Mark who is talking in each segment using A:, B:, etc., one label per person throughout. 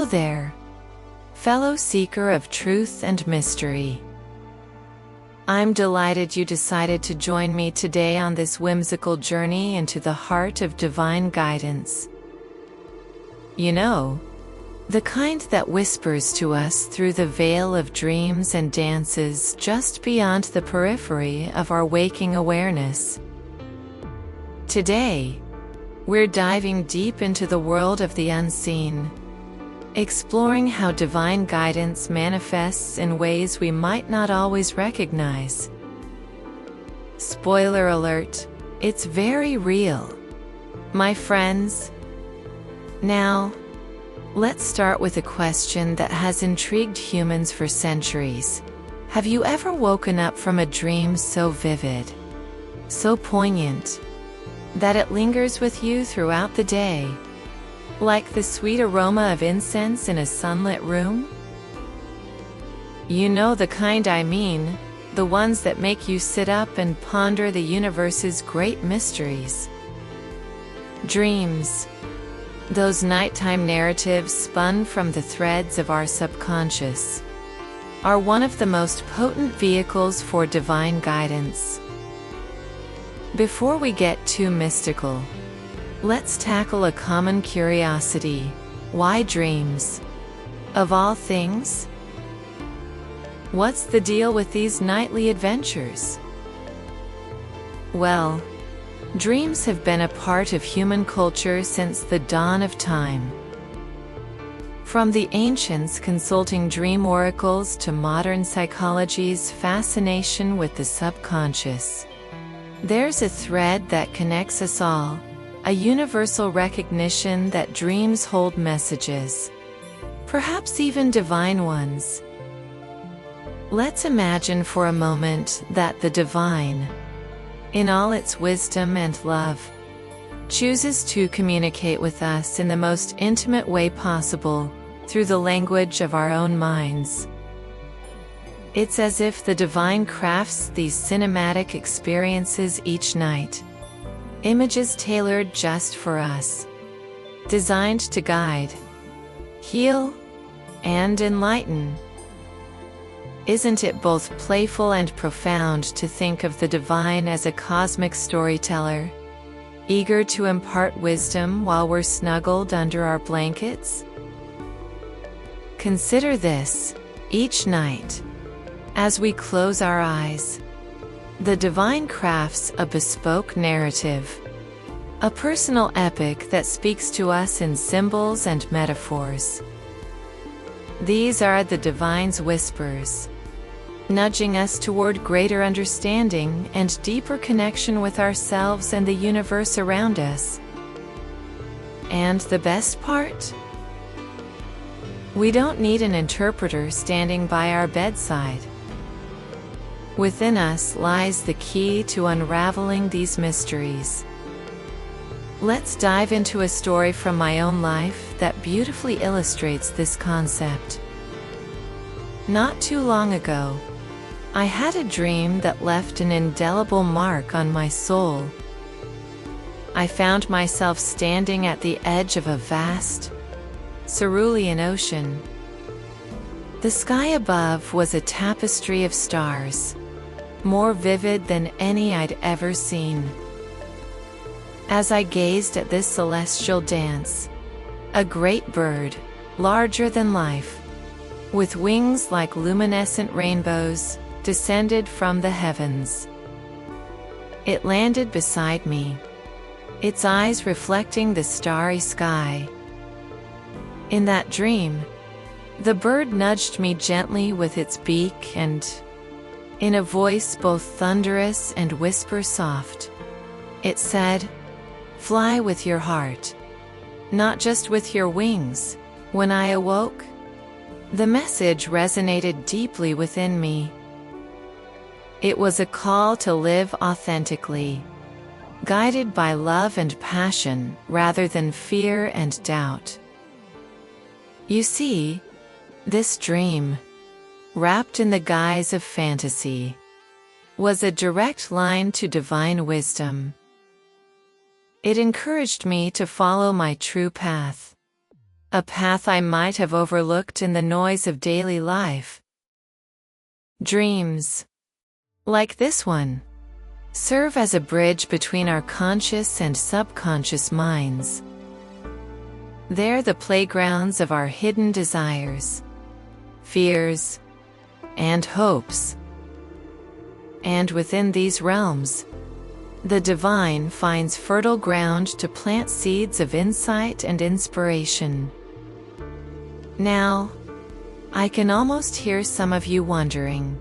A: Hello there, fellow seeker of truth and mystery. I'm delighted you decided to join me today on this whimsical journey into the heart of divine guidance. You know, the kind that whispers to us through the veil of dreams and dances just beyond the periphery of our waking awareness. Today, we're diving deep into the world of the unseen, exploring how divine guidance manifests in ways we might not always recognize. Spoiler alert, it's very real, my friends. Now, let's start with a question that has intrigued humans for centuries. Have you ever woken up from a dream so vivid, so poignant, that it lingers with you throughout the day, like the sweet aroma of incense in a sunlit room? You know the kind I mean, the ones that make you sit up and ponder the universe's great mysteries. Dreams, those nighttime narratives spun from the threads of our subconscious, are one of the most potent vehicles for divine guidance. Before we get too mystical, let's tackle a common curiosity. Why dreams? Of all things? What's the deal with these nightly adventures? Well, dreams have been a part of human culture since the dawn of time. From the ancients consulting dream oracles to modern psychology's fascination with the subconscious, there's a thread that connects us all, a universal recognition that dreams hold messages, perhaps even divine ones. Let's imagine for a moment that the divine, in all its wisdom and love, chooses to communicate with us in the most intimate way possible, through the language of our own minds. It's as if the divine crafts these cinematic experiences each night, images tailored just for us, designed to guide, heal, and enlighten. Isn't it both playful and profound to think of the divine as a cosmic storyteller, eager to impart wisdom while we're snuggled under our blankets? Consider this: each night, as we close our eyes, the divine crafts a bespoke narrative, a personal epic that speaks to us in symbols and metaphors. These are the divine's whispers, nudging us toward greater understanding and deeper connection with ourselves and the universe around us. And the best part? We don't need an interpreter standing by our bedside. Within us lies the key to unraveling these mysteries. Let's dive into a story from my own life that beautifully illustrates this concept. Not too long ago, I had a dream that left an indelible mark on my soul. I found myself standing at the edge of a vast, cerulean ocean. The sky above was a tapestry of stars, more vivid than any I'd ever seen. As I gazed at this celestial dance, a great bird, larger than life, with wings like luminescent rainbows, descended from the heavens. It landed beside me, its eyes reflecting the starry sky. In that dream, the bird nudged me gently with its beak and, in a voice both thunderous and whisper soft, it said, "Fly with your heart, not just with your wings." When I awoke, the message resonated deeply within me. It was a call to live authentically, guided by love and passion rather than fear and doubt. You see, this dream, wrapped in the guise of fantasy, was a direct line to divine wisdom. It encouraged me to follow my true path, a path I might have overlooked in the noise of daily life. Dreams, like this one, serve as a bridge between our conscious and subconscious minds. They're the playgrounds of our hidden desires, fears, and hopes. And within these realms, the divine finds fertile ground to plant seeds of insight and inspiration. Now, I can almost hear some of you wondering,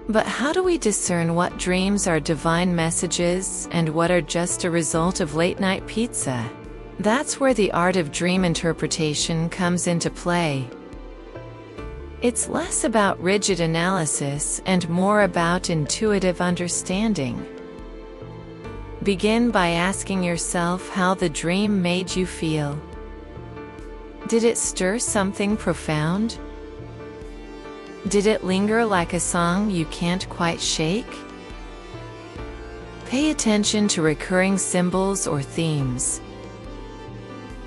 A: but how do we discern what dreams are divine messages and what are just a result of late-night pizza? That's where the art of dream interpretation comes into play. It's less about rigid analysis and more about intuitive understanding. Begin by asking yourself how the dream made you feel. Did it stir something profound? Did it linger like a song you can't quite shake? Pay attention to recurring symbols or themes.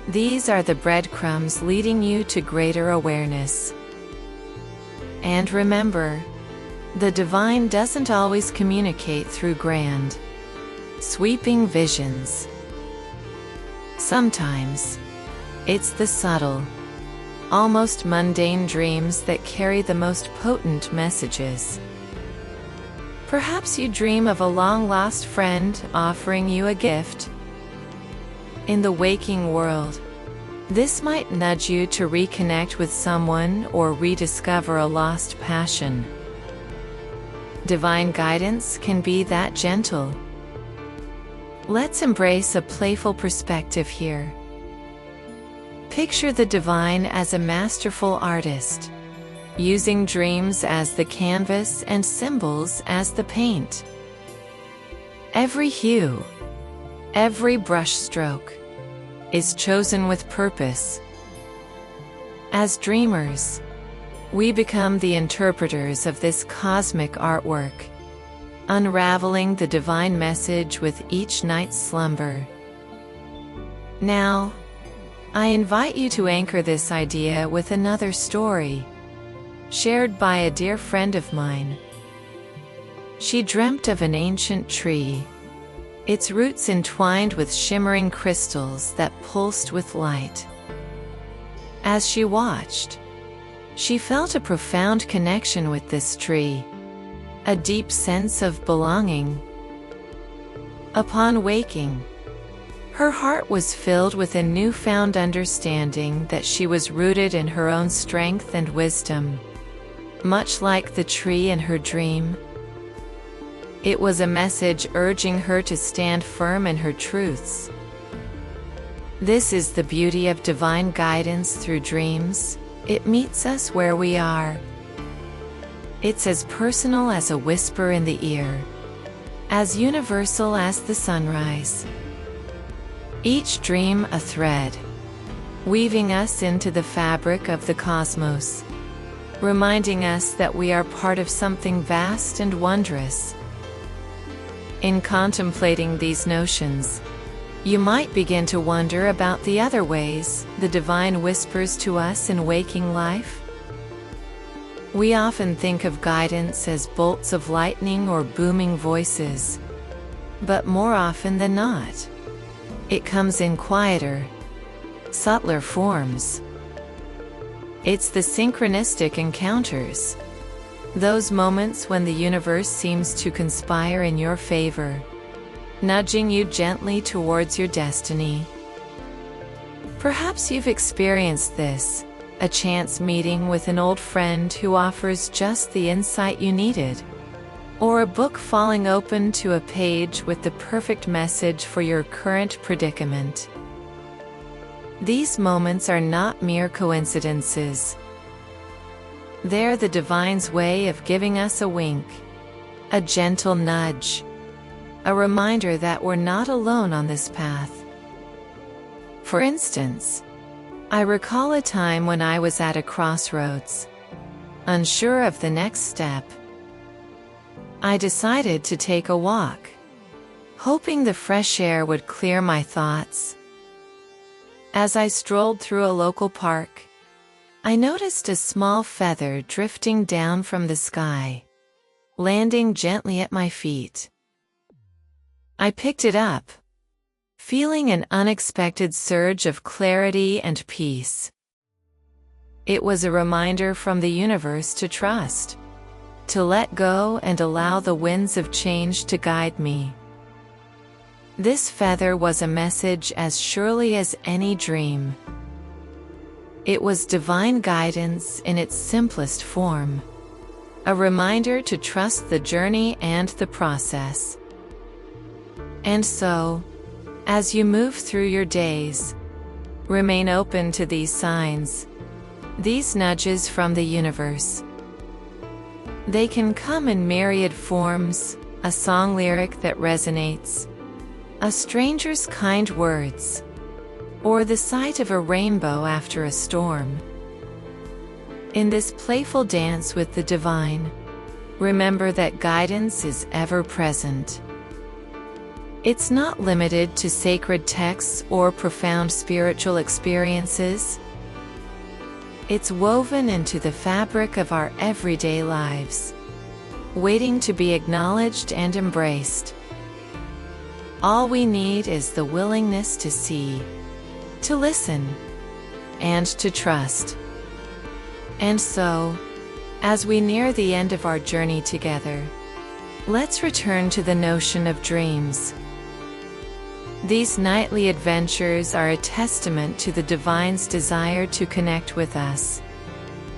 A: These are the breadcrumbs leading you to greater awareness. And remember, the divine doesn't always communicate through grand, sweeping visions. Sometimes, it's the subtle, almost mundane dreams that carry the most potent messages. Perhaps you dream of a long-lost friend offering you a gift. In the waking world, this might nudge you to reconnect with someone or rediscover a lost passion. Divine guidance can be that gentle. Let's embrace a playful perspective here. Picture the divine as a masterful artist, using dreams as the canvas and symbols as the paint. Every hue, every brushstroke, is chosen with purpose. As dreamers, we become the interpreters of this cosmic artwork, unraveling the divine message with each night's slumber. Now, I invite you to anchor this idea with another story, shared by a dear friend of mine. She dreamt of an ancient tree, its roots entwined with shimmering crystals that pulsed with light. As she watched, she felt a profound connection with this tree, a deep sense of belonging. Upon waking, her heart was filled with a newfound understanding that she was rooted in her own strength and wisdom, much like the tree in her dream. It was a message urging her to stand firm in her truths. This is the beauty of divine guidance through dreams. It meets us where we are. It's as personal as a whisper in the ear, as universal as the sunrise. Each dream a thread, weaving us into the fabric of the cosmos, reminding us that we are part of something vast and wondrous. In contemplating these notions, you might begin to wonder about the other ways the divine whispers to us in waking life. We often think of guidance as bolts of lightning or booming voices, but more often than not, it comes in quieter, subtler forms. It's the synchronistic encounters, those moments when the universe seems to conspire in your favor, nudging you gently towards your destiny. Perhaps you've experienced this, a chance meeting with an old friend who offers just the insight you needed, or a book falling open to a page with the perfect message for your current predicament. These moments are not mere coincidences. They're the divine's way of giving us a wink, a gentle nudge, a reminder that we're not alone on this path. For instance, I recall a time when I was at a crossroads, unsure of the next step. I decided to take a walk, hoping the fresh air would clear my thoughts. As I strolled through a local park, I noticed a small feather drifting down from the sky, landing gently at my feet. I picked it up, feeling an unexpected surge of clarity and peace. It was a reminder from the universe to trust, to let go and allow the winds of change to guide me. This feather was a message as surely as any dream. It was divine guidance in its simplest form, a reminder to trust the journey and the process. And so, as you move through your days, remain open to these signs, these nudges from the universe. They can come in myriad forms: a song lyric that resonates, a stranger's kind words, or the sight of a rainbow after a storm. In this playful dance with the divine, remember that guidance is ever present. It's not limited to sacred texts or profound spiritual experiences. It's woven into the fabric of our everyday lives, waiting to be acknowledged and embraced. All we need is the willingness to see, to listen, and to trust. And so, as we near the end of our journey together, let's return to the notion of dreams. These nightly adventures are a testament to the divine's desire to connect with us,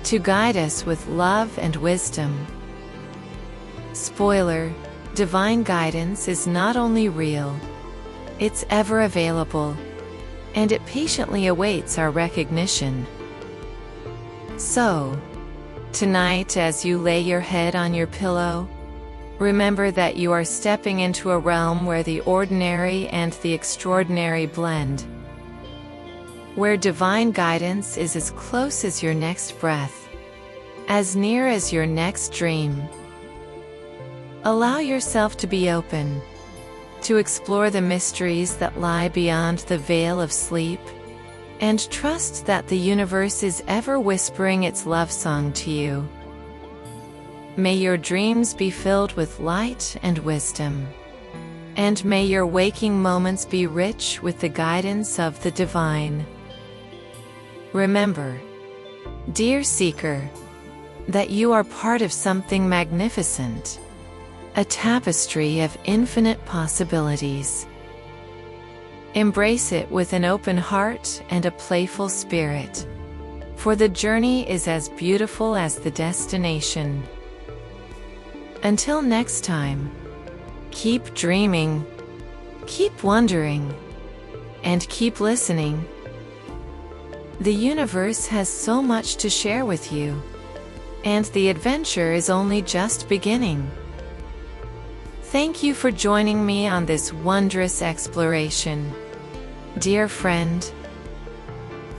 A: to guide us with love and wisdom. Spoiler: divine guidance is not only real, it's ever available, and it patiently awaits our recognition. So, tonight as you lay your head on your pillow, remember that you are stepping into a realm where the ordinary and the extraordinary blend, where divine guidance is as close as your next breath, as near as your next dream. Allow yourself to be open, to explore the mysteries that lie beyond the veil of sleep, and trust that the universe is ever whispering its love song to you. May your dreams be filled with light and wisdom, and may your waking moments be rich with the guidance of the divine. Remember, dear seeker, that you are part of something magnificent, a tapestry of infinite possibilities. Embrace it with an open heart and a playful spirit, for the journey is as beautiful as the destination. Until next time, keep dreaming, keep wondering, and keep listening. The universe has so much to share with you, and the adventure is only just beginning. Thank you for joining me on this wondrous exploration, dear friend.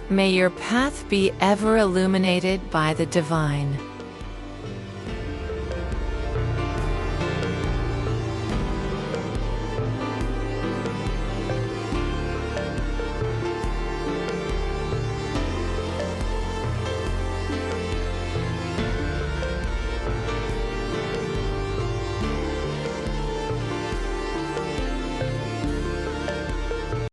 A: May your path be ever illuminated by the divine.